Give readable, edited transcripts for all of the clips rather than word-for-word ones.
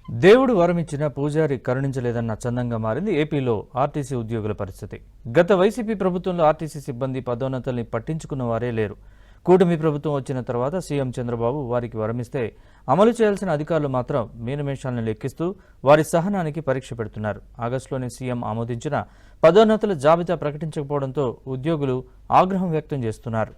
దేవుడు వరమిచ్చిన పూజారి కరుణించలేదన్న చందంగా మారింది ఏపీలో ఆర్టీసీ ఉద్యోగుల పరిస్థితి. గత వైసీపీ ప్రభుత్వంలో ఆర్టీసీ సిబ్బంది పదోన్నతుల్ని పట్టించుకున్న వారే లేరు. కూటమి ప్రభుత్వం వచ్చిన తర్వాత సీఎం చంద్రబాబు వారికి వరమిస్తే అమలు చేయాల్సిన అధికారులు మాత్రం మీనమేషాలను లెక్కిస్తూ వారి సహనానికి పరీక్ష పెడుతున్నారు. ఆగస్టులోనే సీఎం ఆమోదించిన పదోన్నతుల జాబితా ప్రకటించకపోవడంతో ఉద్యోగులు ఆగ్రహం వ్యక్తం చేస్తున్నారు.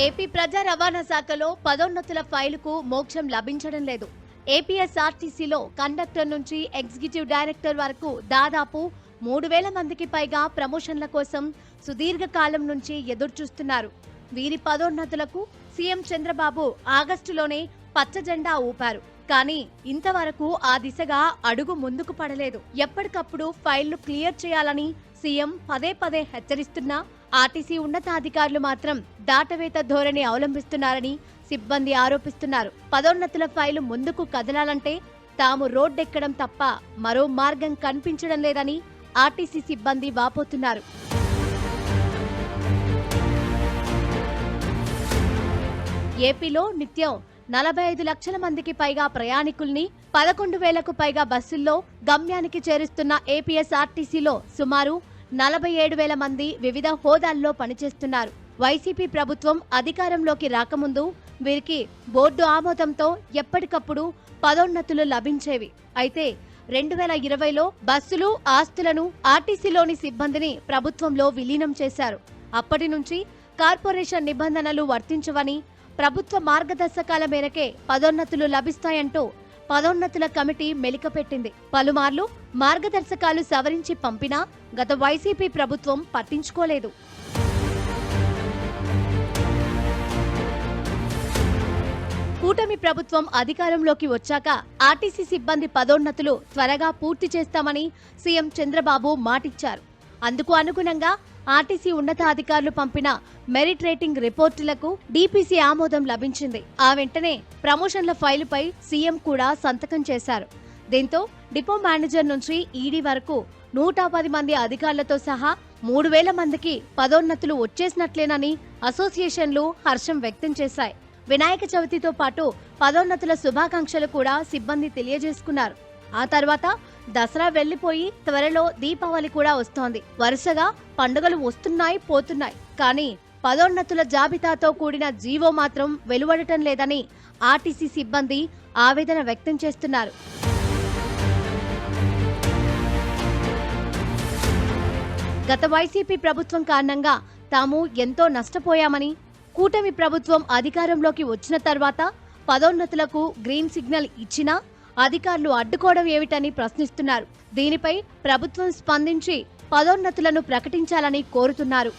ఏపీ ప్రజా రవాణా శాఖలో పదోన్నతుల ఫైలుకు మోక్షం లభించడం లేదు. ఏపీఎస్ఆర్టీసీలో కండక్టర్ నుంచి ఎగ్జిక్యూటివ్ డైరెక్టర్ వరకు దాదాపు 3,000 మందికి పైగా ప్రమోషన్ల కోసం సుదీర్ఘకాలం నుంచి ఎదురుచూస్తున్నారు. వీరి పదోన్నతులకు సీఎం చంద్రబాబు ఆగస్టులోనే పచ్చ జెండా ఊపారు. కానీ ఇంతవరకు ఆ దిశగా అడుగు ముందుకు పడలేదు. ఎప్పటికప్పుడు ఫైళ్లు క్లియర్ చేయాలని సీఎం పదే పదే హెచ్చరిస్తున్నా ఆర్టీసీ ఉన్నతాధికారులు మాత్రం దాటవేత ధోరణి అవలంబిస్తున్నారని సిబ్బంది ఆరోపిస్తున్నారు. పదోన్నతుల ఫైలు ముందుకు కదలాలంటే తాము రోడ్డెక్కడం తప్ప మరో మార్గం కనిపించడం లేదని ఆర్టీసీ సిబ్బంది వాపోతున్నారు. ఏపీలో నిత్యం 45 లక్షల మందికి పైగా ప్రయాణికుల్ని 11,000కు పైగా బస్సుల్లో గమ్యానికి చేరుస్తున్న ఏపీఎస్ఆర్టీసీలో సుమారు 47,000 మంది వివిధ హోదాల్లో పనిచేస్తున్నారు. వైసీపీ ప్రభుత్వం అధికారంలోకి రాకముందు వీరికి బోర్డు ఆమోదంతో ఎప్పటికప్పుడు పదోన్నతులు లభించేవి. అయితే 2020లో బస్సులు, ఆస్తులను ఆర్టీసీలోని సిబ్బందిని ప్రభుత్వంలో విలీనం చేశారు. అప్పటి నుంచి కార్పొరేషన్ నిబంధనలు వర్తించవని, ప్రభుత్వ మార్గదర్శకాల మేరకే పదోన్నతులు లభిస్తాయంటూ పదోన్నతుల కమిటీ మెలికపెట్టింది. పలుమార్లు మార్గదర్శకాలు సవరించి పంపినా గత వైసీపీ ప్రభుత్వం పట్టించుకోలేదు. కూటమి ప్రభుత్వం అధికారంలోకి వచ్చాక ఆర్టీసీ సిబ్బంది పదోన్నతులు త్వరగా పూర్తి చేస్తామని సీఎం చంద్రబాబు మాటిచ్చారు. అందుకు అనుగుణంగా ఆర్టీసీ ఉన్నతాధికారులు పంపిన మెరిట్ రేటింగ్ రిపోర్టులకు డీపీసీ ఆమోదం లభించింది. ఆ వెంటనే ప్రమోషన్ల ఫైలుపై సీఎం కూడా సంతకం చేశారు. దీంతో డిపో మేనేజర్ నుంచి ఈడీ వరకు 110 మంది అధికారులతో సహా 3,000 మందికి పదోన్నతులు వచ్చేసినట్లేనని అసోసియేషన్లు హర్షం వ్యక్తం చేశాయి. వినాయక చవితితో పాటు పదోన్నతుల శుభాకాంక్షలు కూడా సిబ్బంది తెలియజేసుకున్నారు. ఆ తర్వాత దసరా వెళ్లిపోయి త్వరలో దీపావళి కూడా వస్తోంది. వరుసగా పండుగలు వస్తున్నాయి, పోతున్నాయి. కానీ పదోన్నతుల జాబితాతో కూడిన జీవో మాత్రం వెలువడటం లేదని ఆర్టీసీ సిబ్బంది ఆవేదన వ్యక్తం చేస్తున్నారు. గత వైసీపీ ప్రభుత్వం కారణంగా తాము ఎంతో నష్టపోయామని, కూటమి ప్రభుత్వం అధికారంలోకి వచ్చిన తర్వాత పదోన్నతులకు గ్రీన్ సిగ్నల్ ఇచ్చినా అధికారులు అడ్డుకోవడం ఏమిటని ప్రశ్నిస్తున్నారు. దీనిపై ప్రభుత్వం స్పందించి పదోన్నతులను ప్రకటించాలని కోరుతున్నారు.